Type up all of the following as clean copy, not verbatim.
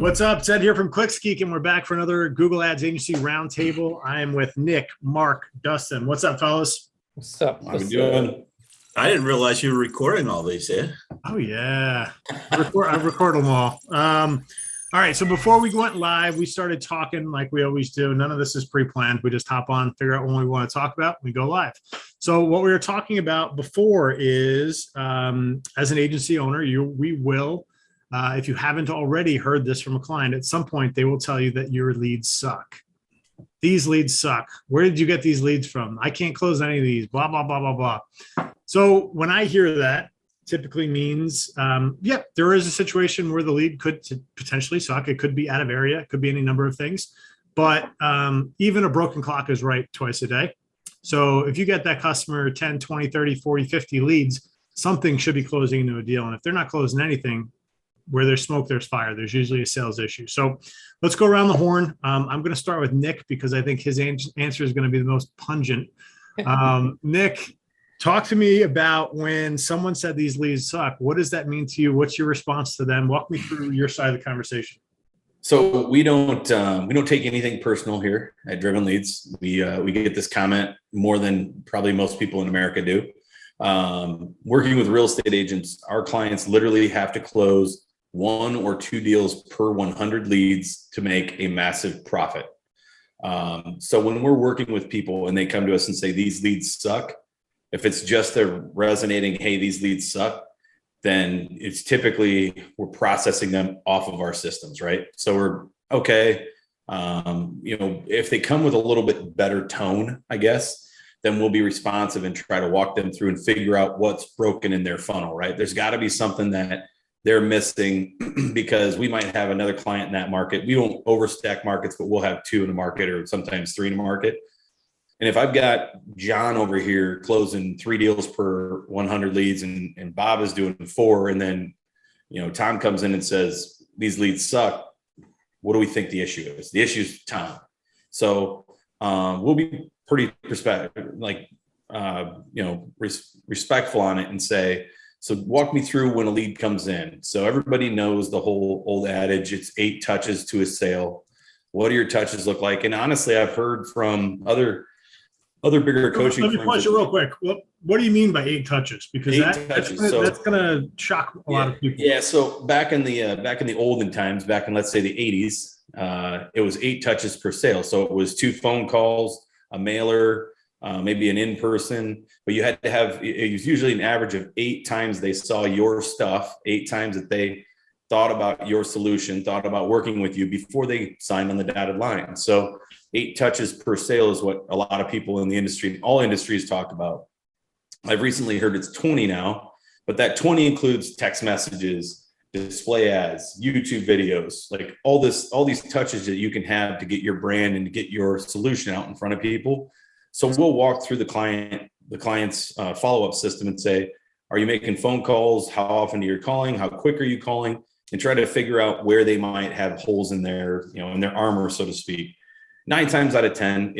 What's up? Ted here from Geek, and we're back for another Google Ads Agency Roundtable. I am with Nick, Mark, Dustin. What's up, fellas? What's up? How we doing? I didn't realize you were recording all these, eh? Oh, yeah. I record them all. All right, so before we went live, we started talking like we always do. None of this is pre-planned. We just hop on, figure out what we want to talk about, we go live. So what we were talking about before is, as an agency owner, we will, if you haven't already heard this from a client, at some point they will tell you that your leads suck. These leads suck. Where did you get these leads from? I can't close any of these, blah, blah, blah, blah, blah. So when I hear that, typically means, there is a situation where the lead could potentially suck. It could be out of area. It could be any number of things. But even a broken clock is right twice a day. So if you get that customer 10, 20, 30, 40, 50 leads, something should be closing into a deal. And if they're not closing anything, where there's smoke, there's fire. There's usually a sales issue. So let's go around the horn. I'm going to start with Nick because I think his answer is going to be the most pungent. Nick, talk to me about when someone said these leads suck. What does that mean to you? What's your response to them? Walk me through your side of the conversation. So we don't take anything personal here at Driven Leads. We get this comment more than probably most people in America do. Working with real estate agents, our clients literally have to close 1 or 2 deals per 100 leads to make a massive profit. So when we're working with people and they come to us and say these leads suck, if it's just they're resonating, hey, these leads suck, then it's typically we're processing them off of our systems, right? So we're okay. If they come with a little bit better tone, I guess, then we'll be responsive and try to walk them through and figure out what's broken in their funnel, right? There's got to be something that they're missing because we might have another client in that market. We don't overstack markets, but we'll have 2 in the market or sometimes 3 in the market. And if I've got John over here closing 3 deals per 100 leads and Bob is doing 4, and then, Tom comes in and says, these leads suck. What do we think the issue is? The issue is Tom. So we'll be pretty respectful on it and say, so walk me through when a lead comes in. So everybody knows the whole old adage, it's 8 touches to a sale. What do your touches look like? And honestly, I've heard from other bigger coaching. Let me pause you real quick. What do you mean by 8 touches? Because that's going to shock a lot of people. Yeah. So back in the olden times, back in, let's say, the 80s, it was 8 touches per sale. So it was 2 phone calls, a mailer, maybe an in-person, but you had to have, it was usually an average of 8 times they saw your stuff, 8 times that they thought about your solution, thought about working with you before they signed on the dotted line. So 8 touches per sale is what a lot of people in the industry, all industries, talk about. I've recently heard it's 20 now, but that 20 includes text messages, display ads, YouTube videos, like all these touches that you can have to get your brand and to get your solution out in front of people. So we'll walk through the client's follow-up system and say, are you making phone calls? How often are you calling? How quick are you calling? And try to figure out where they might have holes in their, in their armor, so to speak. 9 times out of 10,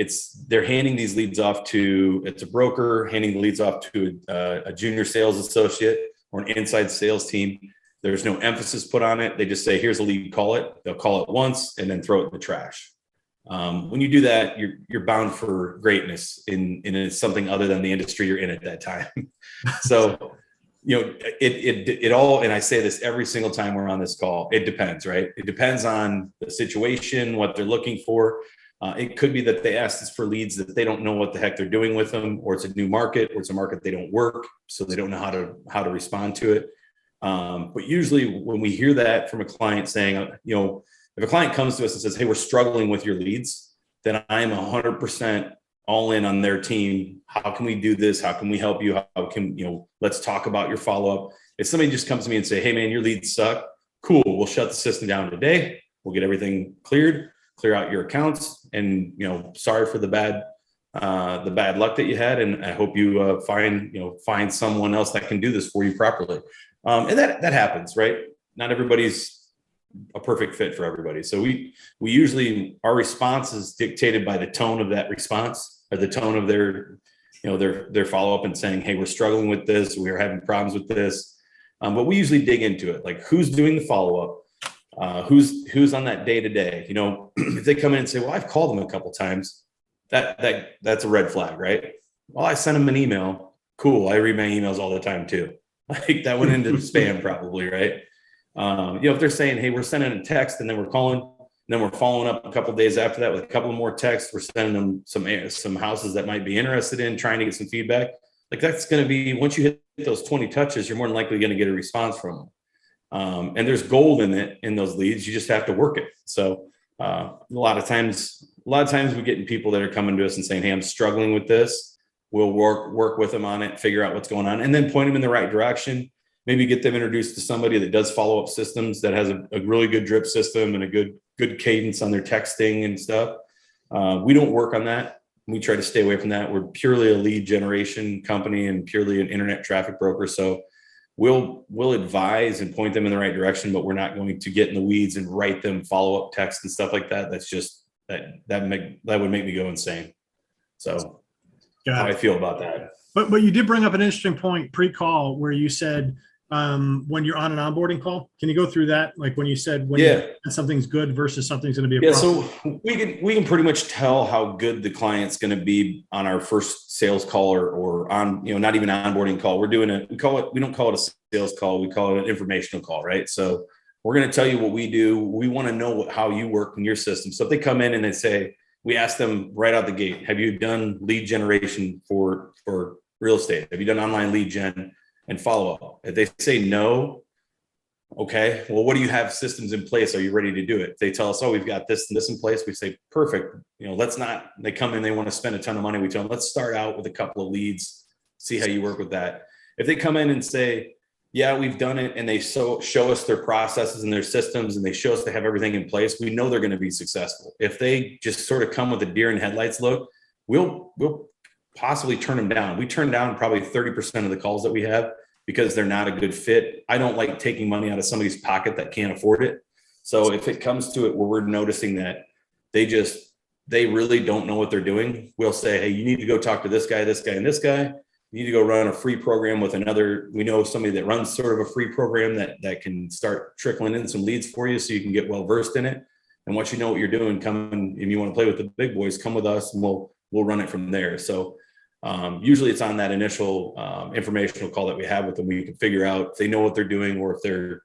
they're handing these leads off to, it's a broker handing the leads off to a junior sales associate or an inside sales team. There's no emphasis put on it. They just say, here's a lead, call it. They'll call it once and then throw it in the trash. When you do that, you're bound for greatness in something other than the industry you're in at that time. So, it all, and I say this every single time we're on this call, it depends, right? It depends on the situation, what they're looking for. It could be that they asked us for leads that they don't know what the heck they're doing with them, or it's a new market, or it's a market they don't work, so they don't know how to respond to it. But usually when we hear that from a client saying, if a client comes to us and says, hey, we're struggling with your leads, then I'm 100% all in on their team. How can we do this? How can we help you? How can, let's talk about your follow-up. If somebody just comes to me and say, hey man, your leads suck. Cool. We'll shut the system down today. We'll get everything cleared, clear out your accounts. And, sorry for the bad luck that you had. And I hope you find someone else that can do this for you properly. And that happens, right? Not everybody's a perfect fit for everybody. So we usually, our response is dictated by the tone of that response, or the tone of their follow-up and saying, hey, we're struggling with this. We're having problems with this. But we usually dig into it. Like, who's doing the follow-up? Who's on that day to day. If they come in and say, well, I've called them a couple times, that's a red flag, right? Well, I sent them an email. Cool. I read my emails all the time too. Like that went into spam probably, right? If they're saying, hey, we're sending a text and then we're calling, and then we're following up a couple of days after that with a couple more texts, we're sending them some houses that might be interested in trying to get some feedback. Like that's going to be, once you hit those 20 touches, you're more than likely going to get a response from them. And there's gold in those leads. You just have to work it. So a lot of times we're getting people that are coming to us and saying, hey, I'm struggling with this. We'll work with them on it, figure out what's going on, and then point them in the right direction. Maybe get them introduced to somebody that does follow-up systems, that has a really good drip system and a good cadence on their texting and stuff. We don't work on that. We try to stay away from that. We're purely a lead generation company and purely an internet traffic broker. So we'll advise and point them in the right direction, but we're not going to get in the weeds and write them follow-up text and stuff like that. That's just that would make me go insane. So how I feel about that. But you did bring up an interesting point pre-call where you said when you're on an onboarding call, can you go through that? Like when you said something's good versus something's going to be a problem? So we can pretty much tell how good the client's going to be on our first sales call or on, not even an onboarding call. We don't call it a sales call. We call it an informational call, right? So we're going to tell you what we do. We want to know how you work in your system. So if they come in and they say, we ask them right out the gate, have you done lead generation for real estate? Have you done online lead gen and follow up? If they say no, okay, well, what do you have systems in place? Are you ready to do it? If they tell us, oh, we've got this and this in place, we say, perfect. They come in, they want to spend a ton of money. We tell them, let's start out with a couple of leads, see how you work with that. If they come in and say, yeah, we've done it, and they show us their processes and their systems, and they show us they have everything in place, we know they're going to be successful. If they just sort of come with a deer in headlights look, we'll possibly turn them down. We turn down probably 30% of the calls that we have because they're not a good fit. I don't like taking money out of somebody's pocket that can't afford it. So if it comes to it where we're noticing that they really don't know what they're doing, we'll say, hey, you need to go talk to this guy, and this guy. You need to go run a free program with another. We know somebody that runs sort of a free program that can start trickling in some leads for you so you can get well versed in it. And once you know what you're doing, come and you want to play with the big boys, come with us and we'll run it from there. So usually it's on that initial informational call that we have with them. We can figure out if they know what they're doing or if they're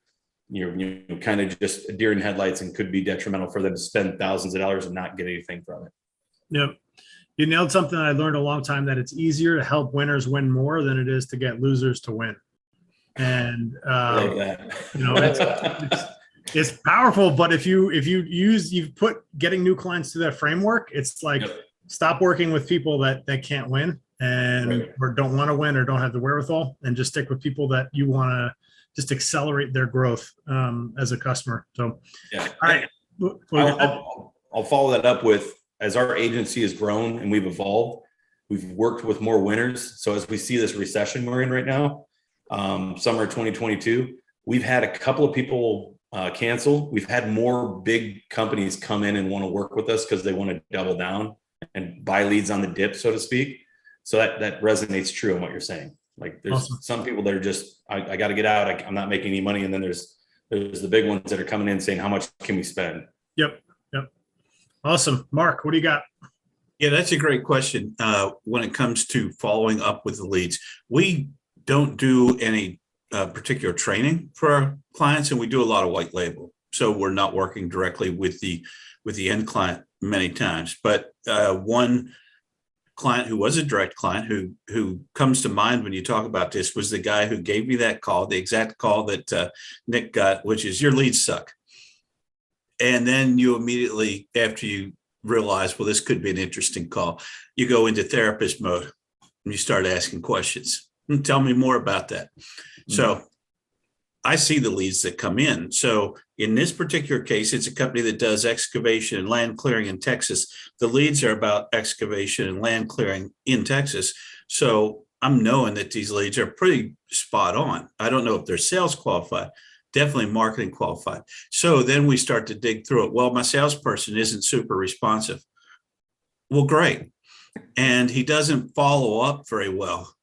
kind of just a deer in headlights and could be detrimental for them to spend thousands of dollars and not get anything from it. Yep. You nailed something I learned a long time, that it's easier to help winners win more than it is to get losers to win. And it's powerful, but if you've put getting new clients to that framework, it's like, stop working with people that can't win or don't want to win or don't have the wherewithal, and just stick with people that you want to just accelerate their growth as a customer. So, all right. I'll follow that up with, as our agency has grown and we've evolved, we've worked with more winners. So as we see this recession we're in right now, summer 2022, we've had a couple of people cancel. We've had more big companies come in and want to work with us because they want to double down and buy leads on the dip, so to speak. So that resonates true in what you're saying. Like there's some people that are just, I got to get out. I'm not making any money. And then there's the big ones that are coming in saying, how much can we spend? Yep. Awesome. Mark, what do you got? Yeah, that's a great question. When it comes to following up with the leads, we don't do any particular training for our clients, and we do a lot of white label. So we're not working directly with the end client many times. But one client who was a direct client who comes to mind when you talk about this was the guy who gave me that call, the exact call that Nick got, which is, your leads suck. And then you immediately, after you realize, well, this could be an interesting call, you go into therapist mode and you start asking questions. Tell me more about that. Mm-hmm. So I see the leads that come in. So in this particular case, it's a company that does excavation and land clearing in Texas. The leads are about excavation and land clearing in Texas. So I'm knowing that these leads are pretty spot on. I don't know if they're sales qualified. Definitely marketing qualified. So then we start to dig through it. Well, my salesperson isn't super responsive. Well, great. And he doesn't follow up very well.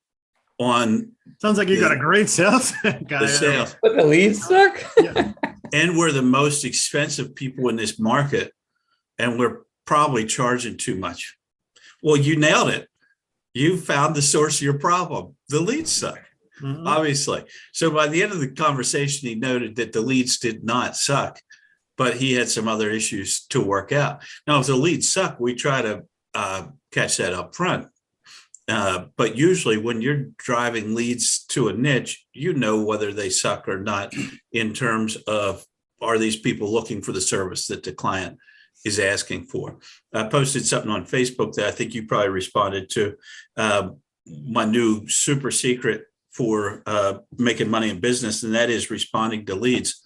on Sounds like you got a great sales guy. the sales. But the leads suck. Yeah. And we're the most expensive people in this market, and we're probably charging too much. Well, you nailed it. You found the source of your problem. The leads suck, obviously. So by the end of the conversation, he noted that the leads did not suck, but he had some other issues to work out. Now, if the leads suck, we try to catch that up front. But usually when you're driving leads to a niche, you know whether they suck or not in terms of, are these people looking for the service that the client is asking for? I posted something on Facebook that I think you probably responded to. My new super secret for making money in business, and that is responding to leads.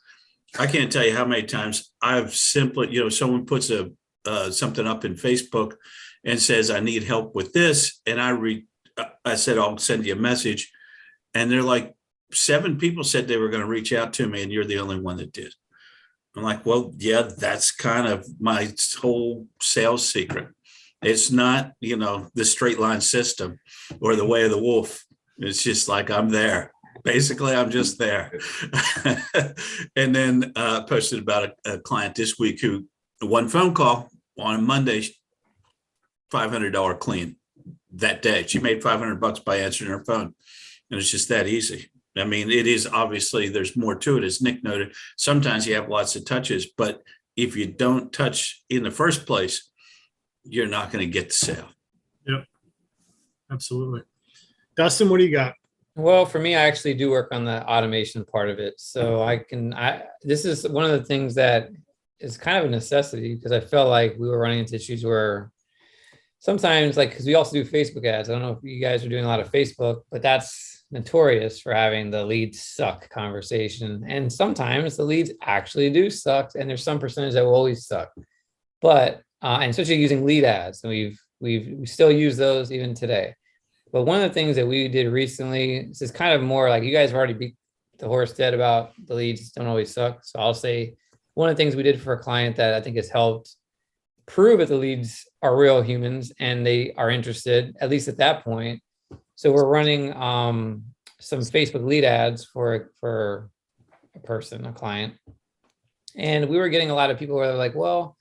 I can't tell you how many times I've simply, someone puts something up in Facebook and says, I need help with this. And I said, I'll send you a message. And they're like, 7 people said they were going to reach out to me, and you're the only one that did. I'm like, well, yeah, that's kind of my whole sales secret. It's not, the straight line system or the way of the wolf. It's just like, I'm there. Basically, I'm just there. And then posted about a client this week who, one phone call on a Monday, $500 clean that day. She made $500 by answering her phone. And it's just that easy. I mean, it is obviously, there's more to it. As Nick noted, sometimes you have lots of touches, but if you don't touch in the first place, you're not going to get the sale. Yep. Absolutely. Dustin, what do you got? Well, for me, I actually do work on the automation part of it. So this is one of the things that is kind of a necessity, because I felt like we were running into issues where sometimes, because we also do Facebook ads. I don't know if you guys are doing a lot of Facebook, but that's notorious for having the leads suck conversation. And sometimes the leads actually do suck, and there's some percentage that will always suck. But and especially using lead ads, and we still use those even today. But one of the things that we did recently, this is kind of more like, you guys have already beat the horse dead about the leads don't always suck. So I'll say one of the things we did for a client that I think has helped prove that the leads are real humans and they are interested, at least at that point. So we're running some Facebook lead ads for a person, a client. And we were getting a lot of people where they're like, well,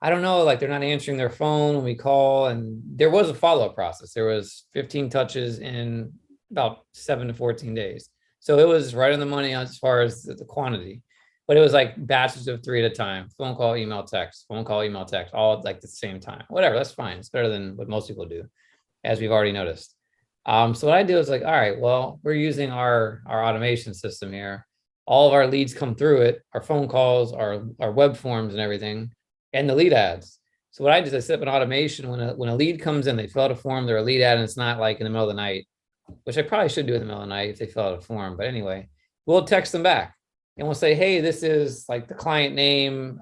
I don't know, they're not answering their phone when we call. And there was a follow-up process. There was 15 touches in about 7 to 14 days. So it was right on the money as far as the quantity, but it was like batches of 3 at a time: phone call, email, text, phone call, email, text, all at the same time. Whatever, that's fine. It's better than what most people do, as we've already noticed. So what I do is all right, well, we're using our automation system here. All of our leads come through it, our phone calls, our web forms and everything, and the lead ads. So what I did is I set up an automation. When a lead comes in, they fill out a form, they're a lead ad, and it's not like in the middle of the night, which I probably should do in the middle of the night if they fill out a form. But anyway, we'll text them back and we'll say, hey, this is the client name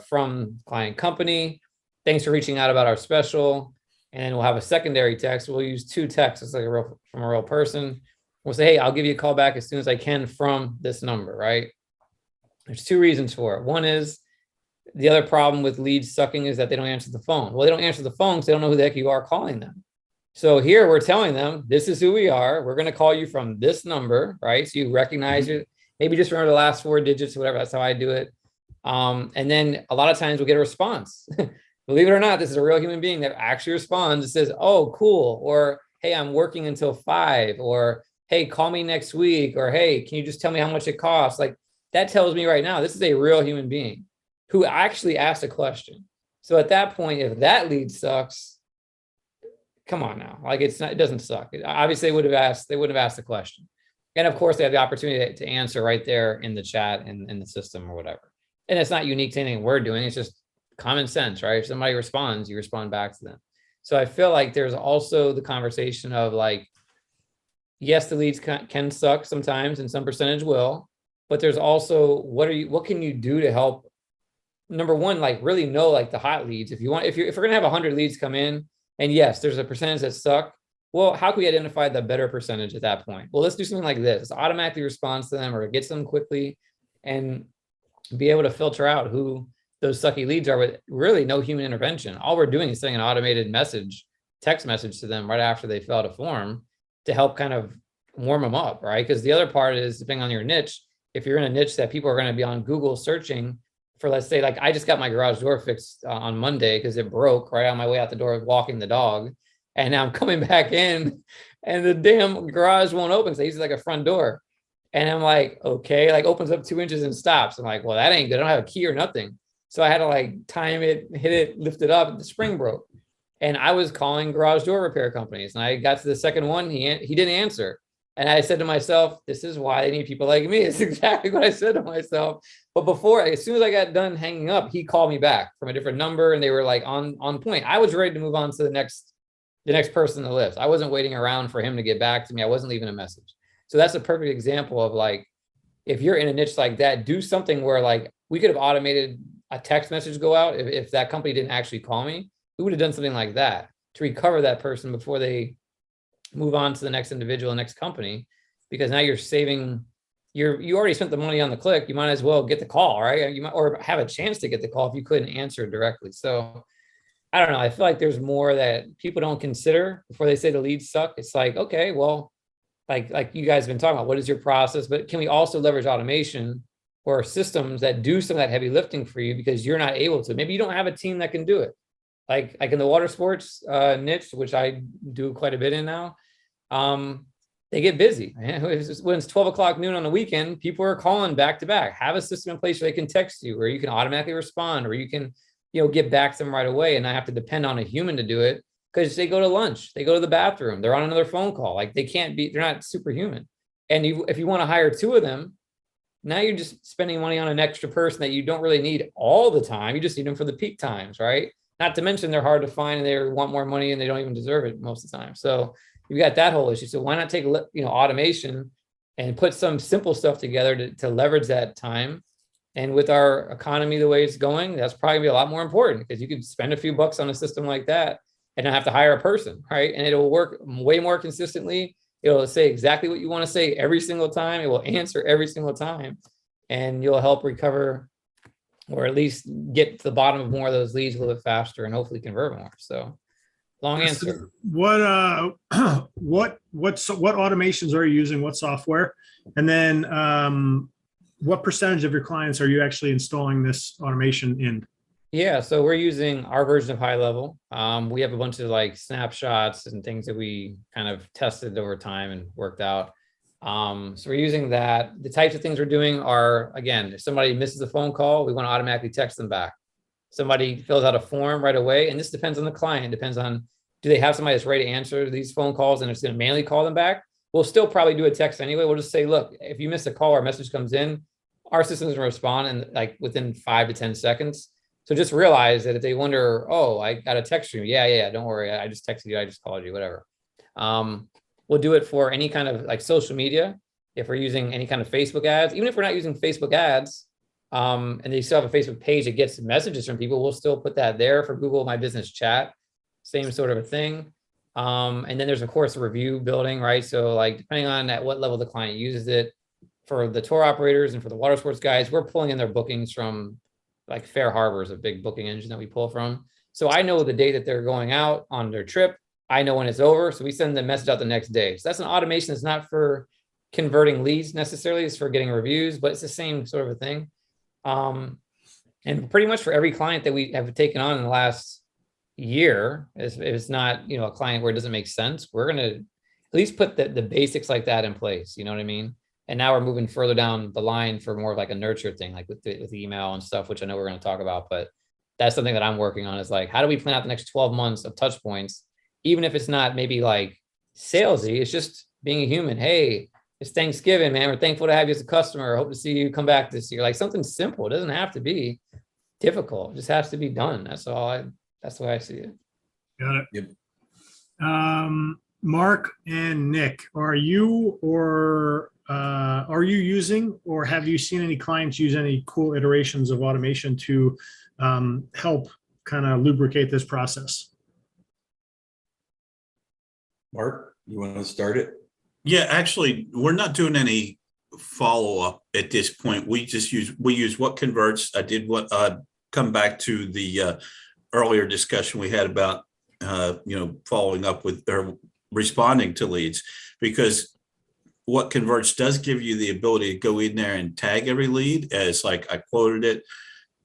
from client company. Thanks for reaching out about our special. And then we'll have a secondary text. We'll use 2 texts from a real person. We'll say, hey, I'll give you a call back as soon as I can from this number, right? There's 2 reasons for it. One is, the other problem with leads sucking is that they don't answer the phone. Well, they don't answer the phone because they don't know who the heck you are calling them. So here we're telling them, this is who we are. We're going to call you from this number, right? So you recognize it. Maybe just remember the last 4 digits or whatever. That's how I do it. And then a lot of times we'll get a response. Believe it or not, this is a real human being that actually responds. It says, oh, cool. Or, hey, I'm working until 5. Or, hey, call me next week. Or, hey, can you just tell me how much it costs? That tells me right now, this is a real human being who actually asked a question. So at that point, if that lead sucks, come on now. It doesn't suck. Obviously, they wouldn't have asked the question. And of course, they have the opportunity to answer right there in the chat and in the system or whatever. And it's not unique to anything we're doing. It's just common sense, right? If somebody responds, you respond back to them. So I feel like there's also the conversation of yes, the leads can suck sometimes, and some percentage will, but there's also, what can you do to help? Number one, really know the hot leads. If we're going to have 100 leads come in, and yes, there's a percentage that suck. Well, how can we identify the better percentage at that point? Well, let's do something like this. Let's automatically respond to them or get them quickly and be able to filter out who those sucky leads are with really no human intervention. All we're doing is sending an automated text message to them right after they fill out a form to help kind of warm them up, right? Because the other part is, depending on your niche, if you're in a niche that people are going to be on Google searching for, let's say, like I just got my garage door fixed on Monday because it broke right on my way out the door walking the dog. And now I'm coming back in and the damn garage won't open. So I use it like a front door. And I'm like, okay, like opens up 2 inches and stops. I'm like, well, that ain't good. I don't have a key or nothing. So I had to like time it, hit it, lift it up. The spring broke. And I was calling garage door repair companies. And I got to the second one. He didn't answer. And I said to myself, this is why they need people like me. It's exactly what I said to myself. But before, as soon as I got done hanging up, he called me back from a different number and they were like on point. I was ready to move on to the next person on the list. I wasn't waiting around for him to get back to me. I wasn't leaving a message. So that's a perfect example of like, if you're in a niche like that, do something where like we could have automated a text message go out. If that company didn't actually call me, we would have done something like that to recover that person before they move on to the next individual, next company, because now you're saving, you already spent the money on the click. You might as well get the call, right? You might, or have a chance to get the call if you couldn't answer directly. So I don't know. I feel like there's more that people don't consider before they say the leads suck. It's like, okay, well, like you guys have been talking about, what is your process? But can we also leverage automation or systems that do some of that heavy lifting for you because you're not able to? Maybe you don't have a team that can do it. Like in the water sports niche, which I do quite a bit in now, they get busy. When it's 12 o'clock noon on the weekend, people are calling back to back. Have a system in place where they can text you, where you can automatically respond, or you can, get back to them right away and not have to depend on a human to do it because they go to lunch, they go to the bathroom, they're on another phone call. Like they're not superhuman. And if you want to hire 2 of them, now you're just spending money on an extra person that you don't really need all the time. You just need them for the peak times, right? Not to mention they're hard to find and they want more money and they don't even deserve it most of the time. So you got that whole issue. So why not take automation and put some simple stuff together to leverage that time? And with our economy the way it's going, that's probably be a lot more important because you could spend a few bucks on a system like that and not have to hire a person, right? And it'll work way more consistently. It'll say exactly what you want to say every single time. It will answer every single time, and you'll help recover, or at least get to the bottom of more of those leads a little bit faster and hopefully convert more. So long answer. What automations are you using? What software? And then what percentage of your clients are you actually installing this automation in? Yeah, so we're using our version of High Level. We have a bunch of like snapshots and things that we kind of tested over time and worked out. So we're using that. The types of things we're doing are, again, if somebody misses a phone call, we want to automatically text them back. Somebody fills out a form right away, and this depends on the client, depends on, do they have somebody that's ready to answer these phone calls and it's going to manually call them back? We'll still probably do a text anyway. We'll just say, look, if you miss a call or a message comes in, our system's going to respond in like within 5 to 10 seconds. So just realize that if they wonder, oh, I got a text from you. Yeah, don't worry. I just texted you. I just called you, whatever. We'll do it for any kind of like social media. If we're using any kind of Facebook ads, even if we're not using Facebook ads, and they still have a Facebook page that gets messages from people, we'll still put that there. For Google My Business Chat, same sort of a thing. And then there's of course a review building, right? So like depending on at what level the client uses it, for the tour operators and for the water sports guys, we're pulling in their bookings from like Fair Harbor is a big booking engine that we pull from. So I know the day that they're going out on their trip. I know when it's over. So we send the message out the next day. So that's an automation. It's not for converting leads necessarily. It's for getting reviews, but it's the same sort of a thing. And pretty much for every client that we have taken on in the last year, if it's not, a client where it doesn't make sense, we're going to at least put the basics like that in place. You know what I mean? And now we're moving further down the line for more of like a nurture thing, like with email and stuff, which I know we're going to talk about, but that's something that I'm working on is like, how do we plan out the next 12 months of touch points? Even if it's not maybe like salesy, it's just being a human. Hey, it's Thanksgiving, man. We're thankful to have you as a customer. Hope to see you come back this year. Like something simple. It doesn't have to be difficult. It just has to be done. That's the way I see it. Got it. Yep. Mark and Nick, are you using, or have you seen any clients use any cool iterations of automation to help kind of lubricate this process? Mark, you want to start it? Yeah, actually, we're not doing any follow-up at this point. We use what converts. I did come back to the earlier discussion we had about following up with or responding to leads, because what converts does give you the ability to go in there and tag every lead as like I quoted it,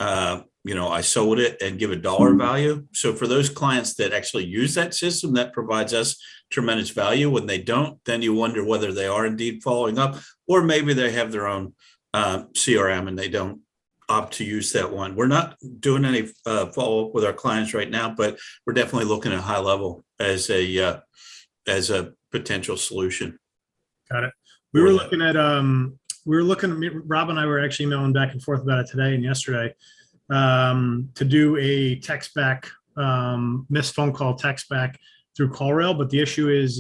I sold it and give a dollar value. So for those clients that actually use that system, that provides us tremendous value. When they don't, then you wonder whether they are indeed following up, or maybe they have their own CRM and they don't opt to use that one. We're not doing any follow up with our clients right now, but we're definitely looking at high level as a potential solution. Got it. We were looking at Rob and I were actually emailing back and forth about it today and yesterday, to do a text back, missed phone call text back through CallRail. But the issue is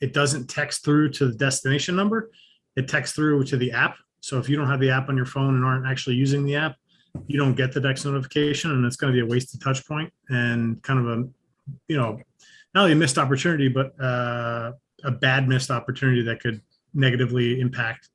it doesn't text through to the destination number. It texts through to the app. So if you don't have the app on your phone and aren't actually using the app, you don't get the text notification, and it's going to be a wasted touch point and kind of a, not only a missed opportunity, but a bad missed opportunity that could negatively impact.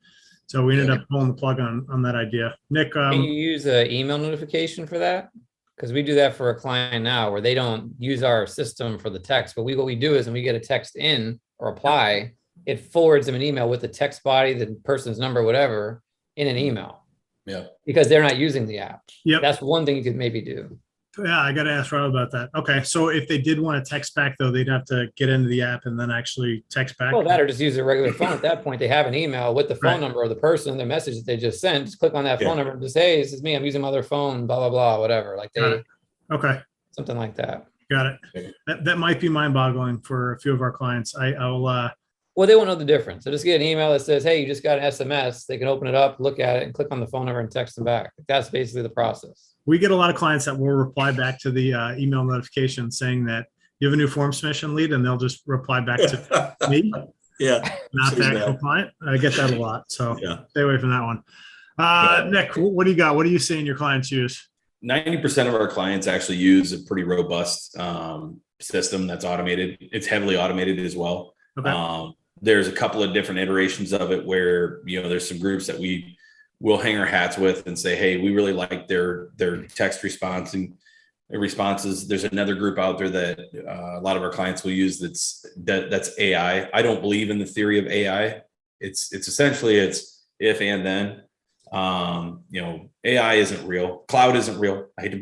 So we ended up pulling the plug on that idea. Nick, can you use an email notification for that? Because we do that for a client now where they don't use our system for the text, but what we do is when we get a text in or apply, it forwards them an email with the text body, the person's number, whatever, in an email. Yeah. Because they're not using the app. Yep. That's one thing you could maybe do. Yeah, I got to ask Rob about that. Okay, so if they did want to text back, though, they'd have to get into the app and then actually text back. Well, that or just use a regular phone. At that point, they have an email with the phone Right. number of the person, the message that they just sent. Just click on that Yeah. phone number and just, hey, this is me. I'm using my other phone, blah, blah, blah, whatever. Like Got it. Okay, something like that. got it. That might be mind-boggling for a few of our clients. I'll Well, they won't know the difference. So just get an email that says, hey, you just got an SMS. They can open it up, look at it, and click on the phone number and text them back. That's basically the process. We get a lot of clients that will reply back to the email notification saying that you have a new form submission lead, and they'll just reply back to me, Yeah. not See the actual that. client. I get that a lot, so Yeah. stay away from that one. Nick, what do you got? What are you seeing your clients use? 90% of our clients actually use a pretty robust system that's automated. It's heavily automated as well. Okay. There's a couple of different iterations of it where, there's some groups that we will hang our hats with and say, hey, we really like their text responses. There's another group out there that a lot of our clients will use that's AI. I don't believe in the theory of AI. It's essentially if and then. AI isn't real. Cloud isn't real. I hate to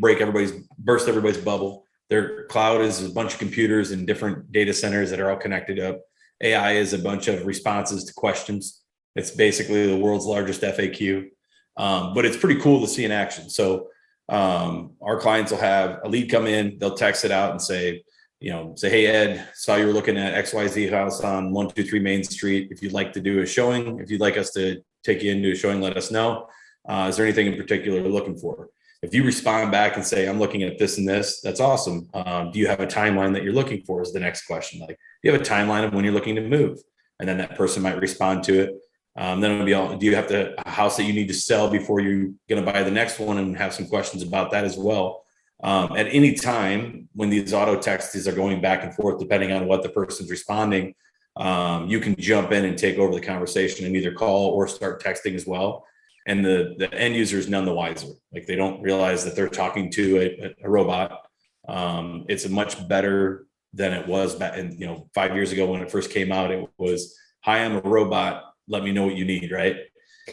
burst everybody's bubble. Their cloud is a bunch of computers and different data centers that are all connected up. AI is a bunch of responses to questions. It's basically the world's largest FAQ, but it's pretty cool to see in action. So our clients will have a lead come in, they'll text it out and say, hey, Ed, saw you were looking at XYZ house on 123 Main Street. If you'd like to do a showing, if you'd like us to take you into a showing, let us know. Is there anything in particular you're looking for? If you respond back and say, I'm looking at this and this, that's awesome. Do you have a timeline that you're looking for is the next question. Like, do you have a timeline of when you're looking to move? And then that person might respond to it. Then it'll be do you have a house that you need to sell before you're going to buy the next one, and have some questions about that as well. At any time when these auto texts are going back and forth, depending on what the person's responding, you can jump in and take over the conversation and either call or start texting as well. And the end user is none the wiser. Like, they don't realize that they're talking to a robot. It's a much better than it was back in, 5 years ago when it first came out. It was, hi, I'm a robot. Let me know what you need. Right.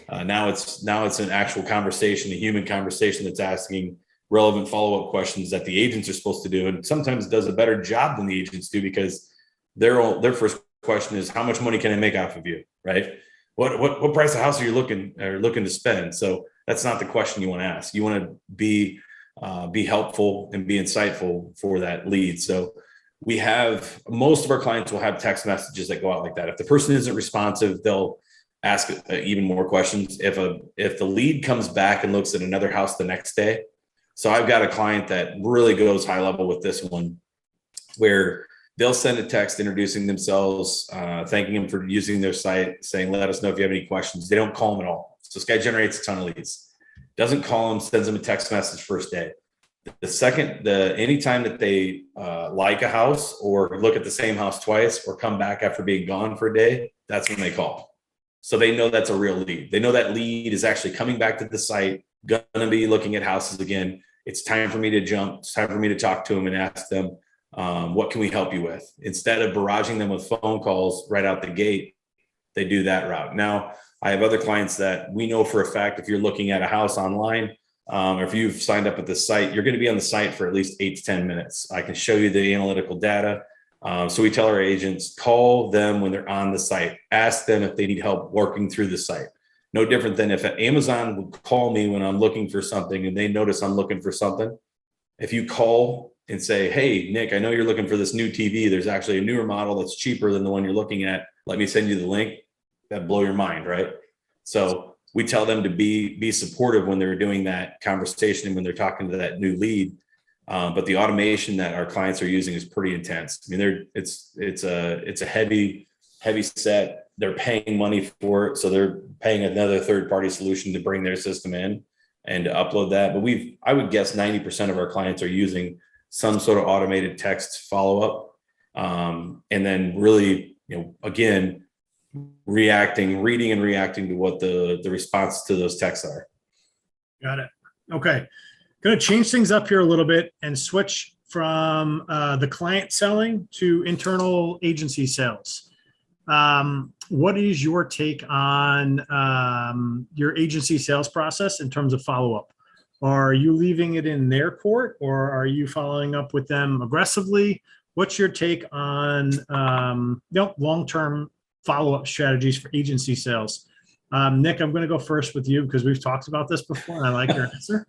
Now it's an actual conversation, a human conversation that's asking relevant follow-up questions that the agents are supposed to do. And sometimes does a better job than the agents do, because their first question is, how much money can I make off of you? Right. What price of house are you looking to spend? So that's not the question you want to ask. You want to be helpful and be insightful for that lead. So most of our clients will have text messages that go out like that. If the person isn't responsive, they'll ask even more questions. If the lead comes back and looks at another house the next day. So I've got a client that really goes high level with this one, where they'll send a text introducing themselves, thanking them for using their site, saying, let us know if you have any questions. They don't call them at all. So this guy generates a ton of leads, doesn't call them, sends them a text message first day. Anytime that they like a house or look at the same house twice or come back after being gone for a day, that's when they call. So they know that's a real lead. They know that lead is actually coming back to the site, going to be looking at houses again. It's time for me to jump. It's time for me to talk to them and ask them, what can we help you with? Instead of barraging them with phone calls right out the gate, they do that route. Now, I have other clients that we know for a fact, if you're looking at a house online, or if you've signed up at the site, you're going to be on the site for at least 8 to 10 minutes. I can show you the analytical data. So we tell our agents, call them when they're on the site, ask them if they need help working through the site. No different than if Amazon would call me when I'm looking for something and they notice I'm looking for something. If you call and say, hey, Nick, I know you're looking for this new TV. There's actually a newer model that's cheaper than the one you're looking at. Let me send you the link. That'd blow your mind, right? So we tell them to be supportive when they're doing that conversation and when they're talking to that new lead. But the automation that our clients are using is pretty intense. I mean, it's a heavy set. They're paying money for it, so they're paying another third-party solution to bring their system in and to upload that. But I would guess 90% of our clients are using some sort of automated text follow-up, and then really, again, reading and reacting to what the response to those texts are. Got it. Okay. Going to change things up here a little bit and switch from the client selling to internal agency sales. What is your take on your agency sales process in terms of follow-up? Are you leaving it in their court, or are you following up with them aggressively? What's your take on long-term follow-up strategies for agency sales? Nick, I'm going to go first with you because we've talked about this before and I like your answer.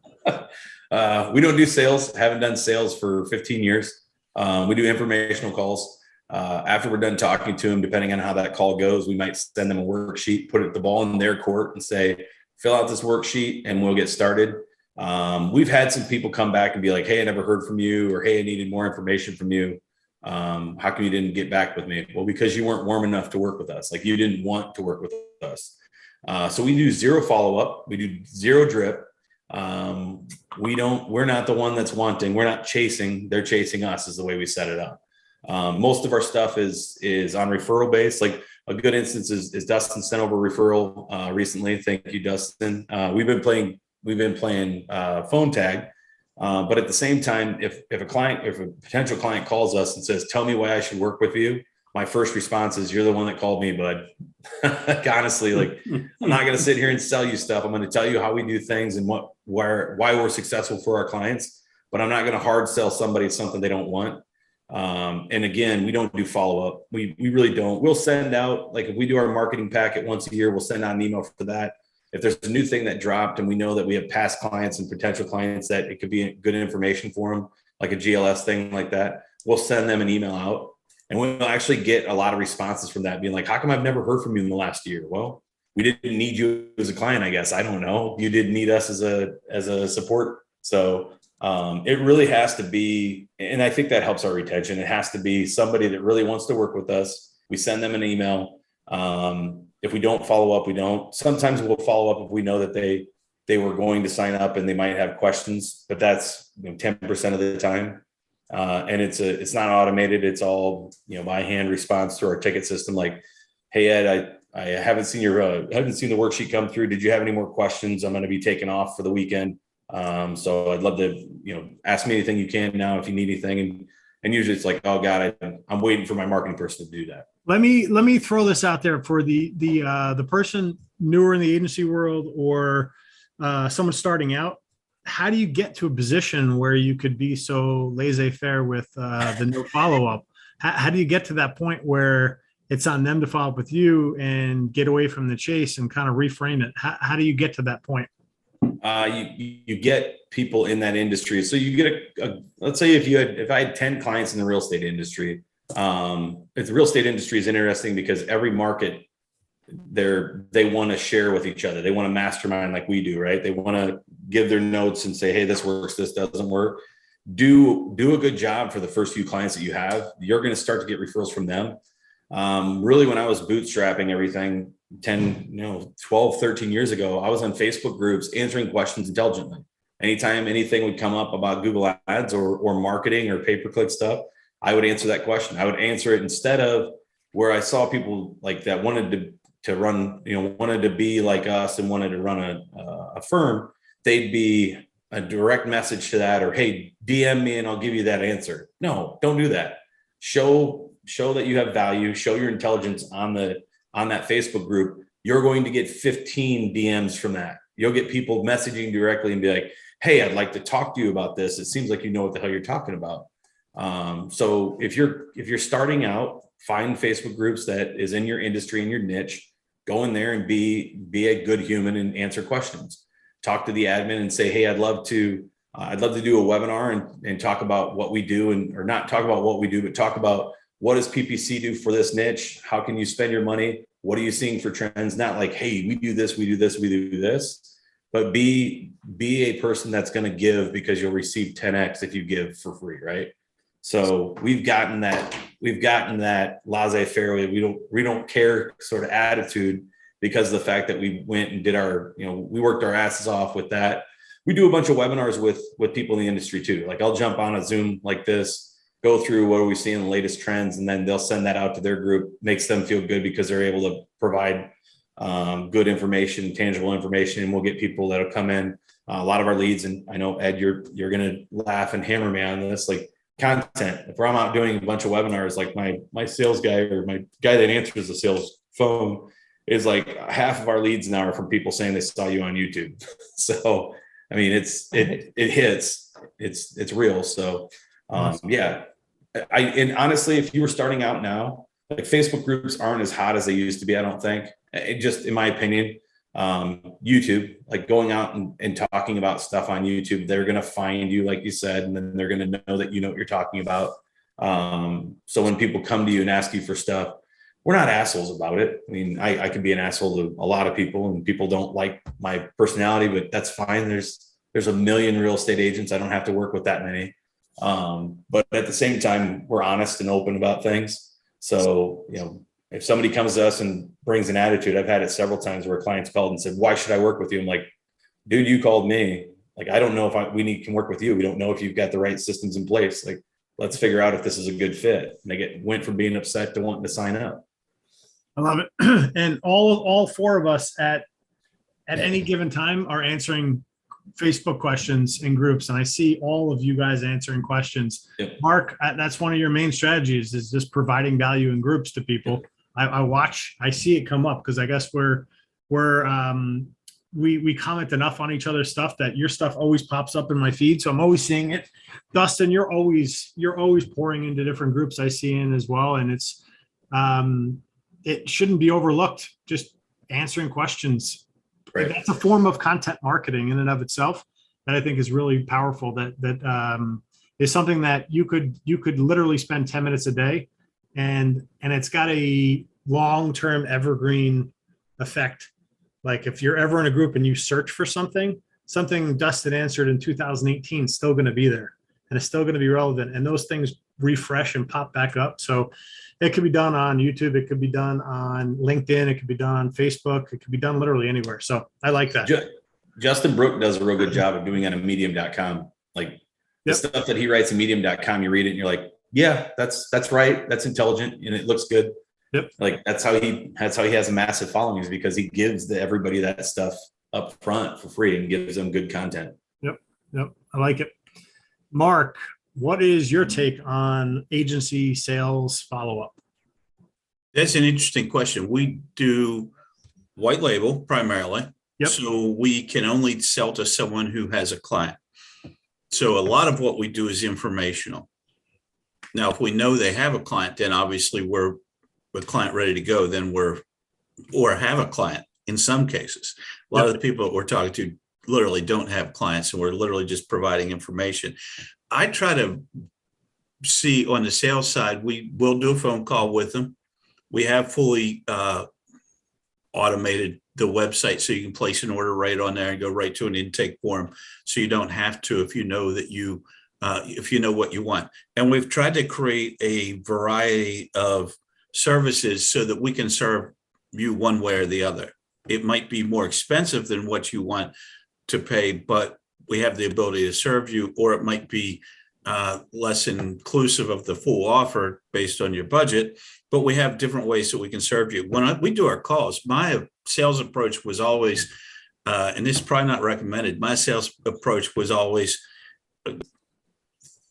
We don't do sales, haven't done sales for 15 years. We do informational calls. After we're done talking to them, depending on how that call goes, we might send them a worksheet, put the ball in their court and say, fill out this worksheet and we'll get started. We've had some people come back and be like, hey, I never heard from you, or hey, I needed more information from you. How come you didn't get back with me? Well, because you weren't warm enough to work with us. Like, you didn't want to work with us. So we do zero follow-up. We do zero drip. We're not the one that's wanting, we're not chasing, they're chasing us is the way we set it up. Most of our stuff is on referral base. Like, a good instance is Dustin sent over a referral recently. Thank you, Dustin. We've been playing phone tag. But at the same time, if a potential client calls us and says, tell me why I should work with you, my first response is, you're the one that called me, bud. Honestly, like, I'm not going to sit here and sell you stuff. I'm going to tell you how we do things and why we're successful for our clients, but I'm not going to hard sell somebody something they don't want. And again, we don't do follow-up. We really don't. We'll send out, like, if we do our marketing packet once a year, we'll send out an email for that. If there's a new thing that dropped and we know that we have past clients and potential clients that it could be good information for them, like a GLS thing like that, we'll send them an email out. And we'll actually get a lot of responses from that, being like, how come I've never heard from you in the last year? Well, we didn't need you as a client, I guess. I don't know. You didn't need us as a support. So it really has to be, and I think that helps our retention. It has to be somebody that really wants to work with us. We send them an email. If we don't follow up, we don't. Sometimes we'll follow up if we know that they were going to sign up and they might have questions, but that's 10% of the time. And it's not automated. It's all, by hand response through our ticket system. Like, hey, Ed, I haven't seen haven't seen the worksheet come through. Did you have any more questions? I'm going to be taking off for the weekend. So I'd love to, ask me anything you can now if you need anything. And usually it's like, oh God, I'm waiting for my marketing person to do that. Let me throw this out there for the person newer in the agency world, or someone starting out. How do you get to a position where you could be so laissez-faire with the no follow-up? How do you get to that point where it's on them to follow up with you and get away from the chase and kind of reframe it? How do you get to that point? You get people in that industry. So you get let's say if I had 10 clients in the real estate industry, if the real estate industry is interesting because every market they want to share with each other. They want to mastermind like we do, right? They want to give their notes and say, hey, this works, this doesn't work. Do a good job for the first few clients that you have. You're going to start to get referrals from them. Really, when I was bootstrapping everything 12, 13 years ago, I was on Facebook groups answering questions intelligently. Anytime anything would come up about Google Ads or marketing or pay-per-click stuff, I would answer that question. I would answer it instead of where I saw people like that wanted to run, wanted to be like us and wanted to run a firm. They'd be a direct message to that, or, hey, DM me and I'll give you that answer. No, don't do that. Show that you have value, show your intelligence on the on that Facebook group, you're going to get 15 DMs from that. You'll get people messaging directly and be like, hey, I'd like to talk to you about this. It seems like you know what the hell you're talking about. So if you're starting out, find Facebook groups that is in your industry and your niche, go in there and be a good human and answer questions. Talk to the admin and say, hey, I'd love to do a webinar and talk about what we do, or not talk about what we do, but talk about what does PPC do for this niche? How can you spend your money? What are you seeing for trends? Not like, hey, we do this, we do this, we do this, but be a person that's going to give because you'll receive 10x if you give for free, right? So we've gotten that laissez-faire, we don't care sort of attitude because of the fact that we went and did we worked our asses off with that. We do a bunch of webinars with people in the industry too. Like I'll jump on a Zoom like this, go through what are we seeing, the latest trends, and then they'll send that out to their group. Makes them feel good because they're able to provide good information, tangible information, and we'll get people that'll come in. A lot of our leads, and I know Ed, you're gonna laugh and hammer me on this, like content. If I'm out doing a bunch of webinars, like my sales guy or my guy that answers the sales phone is like half of our leads now are from people saying they saw you on YouTube. So I mean, it hits, it's real. So yeah. And honestly, if you were starting out now, like Facebook groups aren't as hot as they used to be, I don't think. It just, in my opinion, YouTube, like going out and talking about stuff on YouTube, they're going to find you, like you said, and then they're going to know that you know what you're talking about. So when people come to you and ask you for stuff, we're not assholes about it. I mean, I could be an asshole to a lot of people, and people don't like my personality, but that's fine. There's a million real estate agents. I don't have to work with that many. But at the same time, we're honest and open about things. So, if somebody comes to us and brings an attitude, I've had it several times where clients called and said, why should I work with you? I'm like, dude, you called me. Like, I don't know if we can work with you. We don't know if you've got the right systems in place. Like, let's figure out if this is a good fit. And they went from being upset to wanting to sign up. I love it. And all four of us at any given time are answering Facebook questions in groups, and I see all of you guys answering questions. Yep. Mark, that's one of your main strategies, is just providing value in groups to people. I see it come up because I guess we comment enough on each other's stuff that your stuff always pops up in my feed, so I'm always seeing it. Dustin, you're always pouring into different groups I see in as well, and it shouldn't be overlooked. Just answering questions. Right. That's a form of content marketing in and of itself that I think is really powerful. That is something that you could literally spend 10 minutes a day, and it's got a long-term evergreen effect. Like if you're ever in a group and you search for something Dustin answered in 2018 is still going to be there, and it's still going to be relevant. And those things refresh and pop back up. So it could be done on YouTube. It could be done on LinkedIn. It could be done on Facebook. It could be done literally anywhere. So I like that. Justin Brook does a real good job of doing it on medium.com. Like the stuff that he writes in medium.com, you read it and you're like, yeah, that's right. That's intelligent and it looks good. Yep. Like that's how he has a massive following, is because he gives everybody that stuff up front for free and gives them good content. Yep. I like it. Mark, what is your take on agency sales follow-up? That's an interesting question. We do white label primarily. Yep. So we can only sell to someone who has a client. So a lot of what we do is informational. Now, if we know they have a client, then obviously we're a client ready to go, then or have a client in some cases. A lot of the people that we're talking to literally don't have clients, and we're literally just providing information. I try to see on the sales side, we will do a phone call with them. We have fully automated the website so you can place an order right on there and go right to an intake form. So you don't have to, if you know that if you know what you want. And we've tried to create a variety of services so that we can serve you one way or the other. It might be more expensive than what you want to pay, but we have the ability to serve you, or it might be less inclusive of the full offer based on your budget, but we have different ways that we can serve you. When we do our calls, my sales approach was always, and this is probably not recommended, my sales approach was always,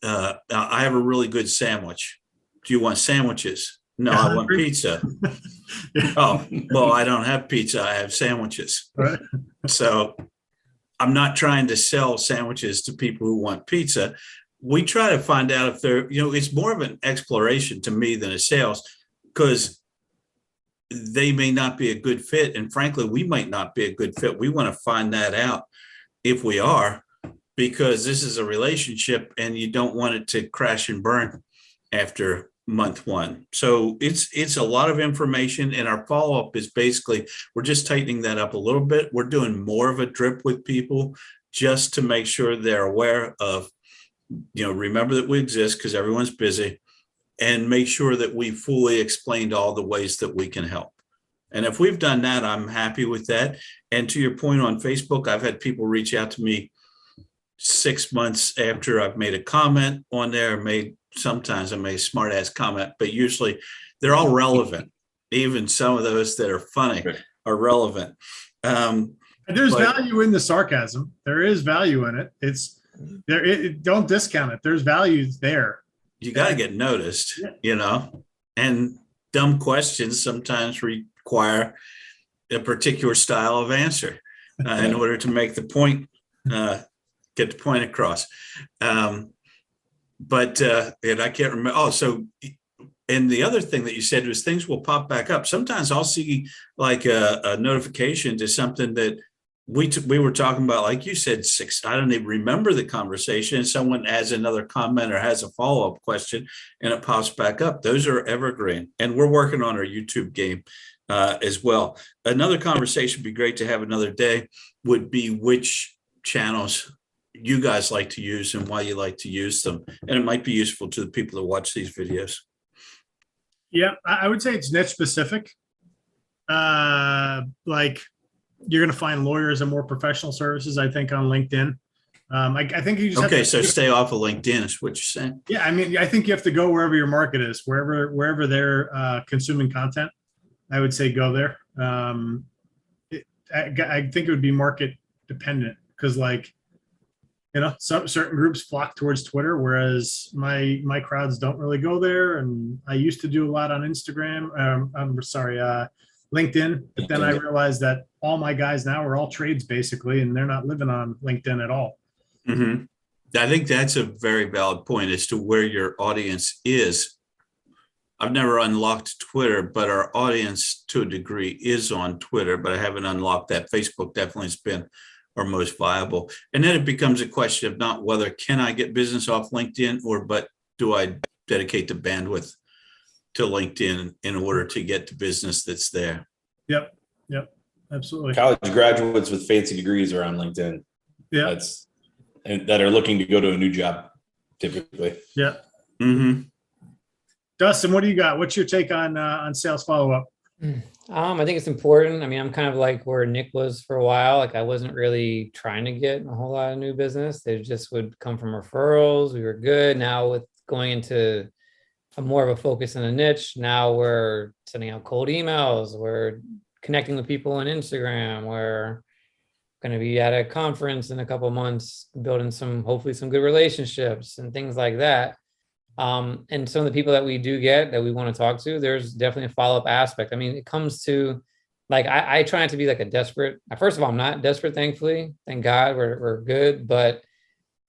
I have a really good sandwich. Do you want sandwiches? No, I want pizza. Oh, well, I don't have pizza. I have sandwiches. Right. So I'm not trying to sell sandwiches to people who want pizza. We try to find out if they're, it's more of an exploration to me than a sales, because they may not be a good fit. And frankly, we might not be a good fit. We want to find that out if we are, because this is a relationship and you don't want it to crash and burn after month one. So it's a lot of information, and our follow-up is basically, we're just tightening that up a little bit. We're doing more of a drip with people just to make sure they're aware of, remember that we exist because everyone's busy, and make sure that we fully explained all the ways that we can help. And if we've done that, I'm happy with that. And to your point on Facebook, I've had people reach out to me 6 months after I've made a comment on there, sometimes I made a smart ass comment, but usually they're all relevant. Even some of those that are funny are relevant. There's value in the sarcasm. There is value in it. Don't discount it. There's value there. You got to get noticed, and dumb questions sometimes require a particular style of answer in order to make the point, get the point across. But and I can't remember. Oh, so, and the other thing that you said was things will pop back up. Sometimes I'll see like a notification to something that we were talking about, like you said, I don't even remember the conversation, and someone adds another comment or has a follow-up question and it pops back up. Those are evergreen, and we're working on our YouTube game as well. Another conversation would be great to have another day, would be which channels you guys like to use and why you like to use them. And it might be useful to the people that watch these videos. Yeah, I would say it's niche specific. Like you're going to find lawyers and more professional services, I think, on LinkedIn. I think you just so stay off of LinkedIn is what you're saying. Yeah, I mean, I think you have to go wherever your market is, wherever they're consuming content. I would say go there. I think it would be market dependent, because some certain groups flock towards Twitter, whereas my crowds don't really go there. And I used to do a lot on Instagram. LinkedIn. But then I realized that all my guys now are all trades basically, and they're not living on LinkedIn at all. Mm-hmm. I think that's a very valid point as to where your audience is. I've never unlocked Twitter, but our audience to a degree is on Twitter, but I haven't unlocked that. Facebook definitely has been our most viable. And then it becomes a question of not whether can I get business off LinkedIn, but do I dedicate the bandwidth to LinkedIn in order to get the business that's there. Yep, absolutely. College graduates with fancy degrees are on LinkedIn. Yeah, that are looking to go to a new job, typically. Yeah. Mm-hmm. Dustin, what do you got? What's your take on sales follow-up? I think it's important. I mean, I'm kind of like where Nick was for a while. Like I wasn't really trying to get a whole lot of new business. They just would come from referrals. We were good. Now with going into a more of a focus in a niche, now we're sending out cold emails. We're connecting with people on Instagram. We're going to be at a conference in a couple of months, building hopefully some good relationships and things like that. And some of the people that we do get that we want to talk to, there's definitely a follow-up aspect. I mean, it comes to like, I try not to be like a desperate, first of all, I'm not desperate, thankfully, thank God we're good, but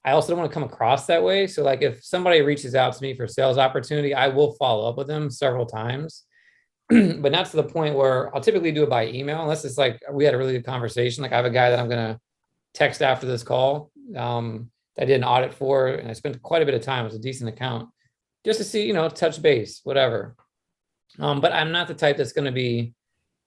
I also don't want to come across that way. So like if somebody reaches out to me for a sales opportunity, I will follow up with them several times, but not to the point where I'll typically do it by email, unless it's like, we had a really good conversation. Like I have a guy that I'm going to text after this call, that I did an audit for, and I spent quite a bit of time. It was a decent account just to see, touch base, whatever. But I'm not the type that's going to be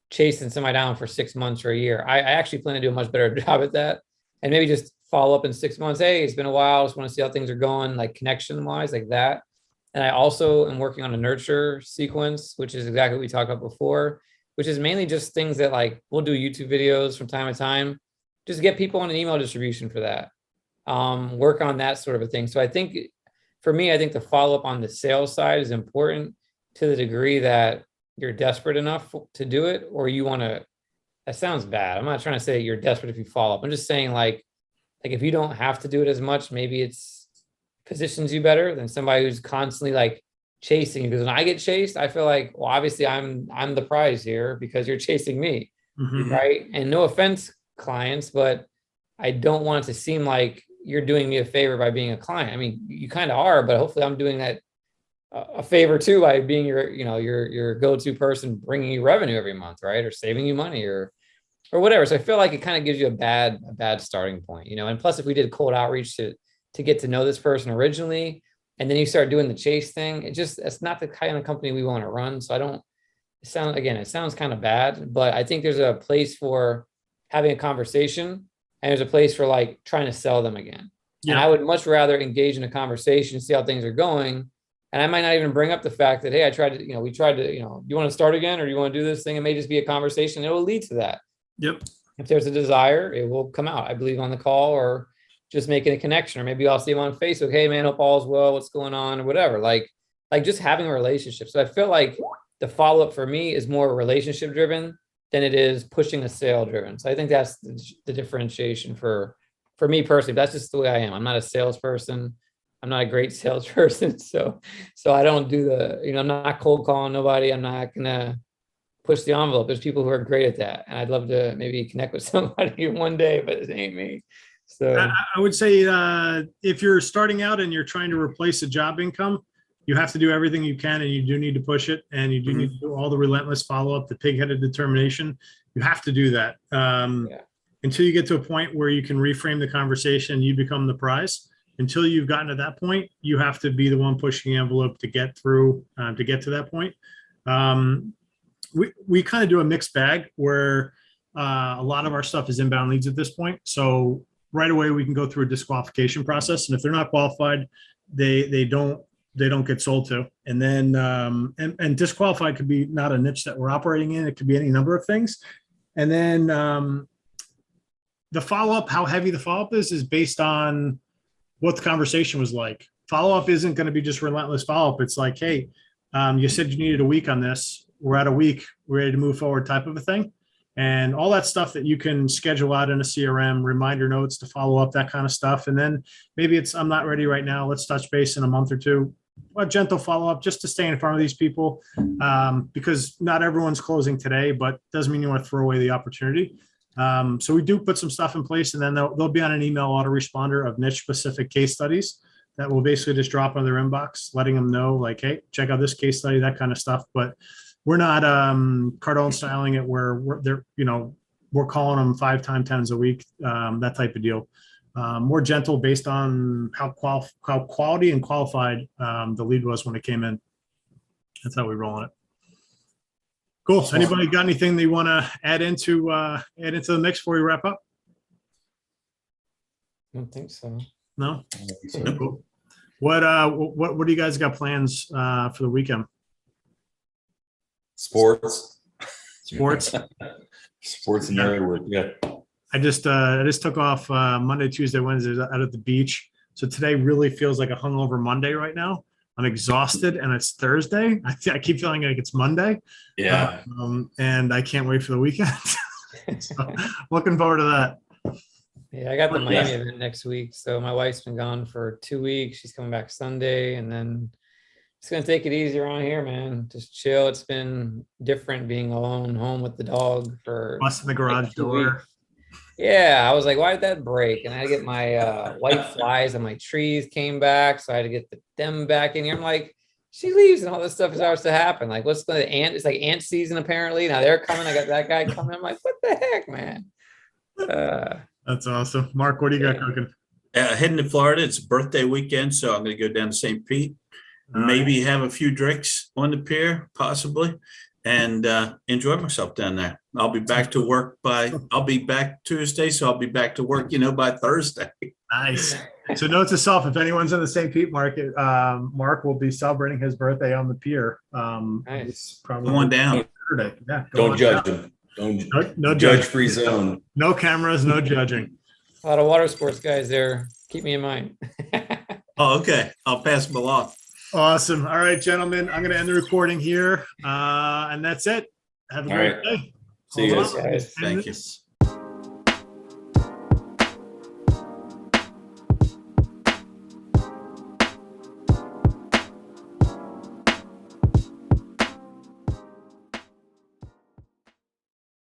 chasing somebody down for 6 months or a year. I actually plan to do a much better job at that, and maybe just follow up in 6 months. Hey, it's been a while. Just want to see how things are going, like connection wise, like that. And I also am working on a nurture sequence, which is exactly what we talked about before, which is mainly just things that like we'll do YouTube videos from time to time, just get people on an email distribution for that. Work on that sort of a thing. So I think for me, I think the follow up on the sales side is important to the degree that you're desperate enough to do it, or you want to, that sounds bad. I'm not trying to say you're desperate if you follow up. I'm just saying like if you don't have to do it as much, maybe it's positions you better than somebody who's constantly like chasing you. Because when I get chased, I feel like, well, obviously I'm the prize here because you're chasing me, Mhm. right? And no offense, clients, but I don't want it to seem like you're doing me a favor by being a client. I mean, you kind of are, but hopefully I'm doing that a favor too by being your go-to person, bringing you revenue every month, right? Or saving you money or whatever. So I feel like it kind of gives you a bad starting point, and plus if we did cold outreach to get to know this person originally, and then you start doing the chase thing, it's not the kind of company we want to run. So it sounds kind of bad, but I think there's a place for having a conversation, and there's a place for like trying to sell them again. Yeah. And I would much rather engage in a conversation, see how things are going. And I might not even bring up the fact that, hey, we tried to, you want to start again, or you want to do this thing? It may just be a conversation. It will lead to that. Yep. If there's a desire, it will come out, I believe, on the call, or just making a connection, or maybe I'll see him on Facebook. Hey man, hope all's well. What's going on, or whatever. Like just having a relationship. So I feel like the follow-up for me is more relationship driven than it is pushing a sale driven. So I think that's the differentiation for me personally. That's just the way I am. I'm not a salesperson. I'm not a great salesperson. So I don't do I'm not cold calling nobody. I'm not gonna push the envelope. There's people who are great at that. And I'd love to maybe connect with somebody one day, but it ain't me. So I would say if you're starting out and you're trying to replace a job income, you have to do everything you can, and you do need to push it, and you do need to do all the relentless follow-up, the pig-headed determination. You have to do that until you get to a point where you can reframe the conversation. You become the prize. Until you've gotten to that point, you have to be the one pushing the envelope to get through, to get to that point. We kind of do a mixed bag where a lot of our stuff is inbound leads at this point. So right away we can go through a disqualification process, and if they're not qualified, they don't get sold to. And then and disqualified could be not a niche that we're operating in. It could be any number of things. And then the follow-up, how heavy the follow-up is based on what the conversation was like. Follow-up isn't going to be just relentless follow-up. It's like, hey, you said you needed a week on this. We're at a week. We're ready to move forward, type of a thing. And all that stuff that you can schedule out in a CRM, reminder notes to follow up, that kind of stuff. And then maybe I'm not ready right now. Let's touch base in a month or two. A gentle follow-up just to stay in front of these people, because not everyone's closing today, but doesn't mean you want to throw away the opportunity. So we do put some stuff in place, and then they'll be on an email autoresponder of niche specific case studies that will basically just drop on their inbox, letting them know like, hey, check out this case study, that kind of stuff. But we're not Cardone styling it where we're calling them 5 times 10s a week, that type of deal. More gentle based on how quality and qualified the lead was when it came in. That's how we roll it. Cool. Anybody got anything they want to add into the mix before we wrap up? I don't think so. No. Cool. What do you guys got plans for the weekend? Sports and yard work. Yeah. I just took off Monday, Tuesday, Wednesday out at the beach. So today really feels like a hungover Monday right now. I'm exhausted, and it's Thursday. I keep feeling like it's Monday. Yeah. And I can't wait for the weekend. So, looking forward to that. Yeah, I got the Miami event next week. So my wife's been gone for 2 weeks. She's coming back Sunday, and then it's gonna take it easy around here, man. Just chill. It's been different being alone home with the dog for busting the garage door. Yeah, I was like, why did that break? And I had to get my white flies on my trees came back, so I had to get them back in here. I'm like, she leaves and all this stuff starts to happen. Like, what's the ant? It's like ant season apparently. Now they're coming. I got that guy coming. I'm like, what the heck, man? That's awesome, Mark. What do you got cooking? Heading to Florida. It's birthday weekend, so I'm going to go down to St. Pete. Maybe have a few drinks on the pier, possibly, and enjoy myself down there. I'll be back to work I'll be back Tuesday, so I'll be back to work, by Thursday. Nice. So note to self, if anyone's in the St. Pete market, Mark will be celebrating his birthday on the pier. Nice. Probably Go on down. Saturday. Yeah, Don't judge him. No judge-free zone. No cameras, no judging. A lot of water sports guys there. Keep me in mind. Oh, okay. I'll pass them along. Awesome. All right, gentlemen, I'm going to end the recording here. And that's it. Have a great day. See you Hold on. guys. Thank you.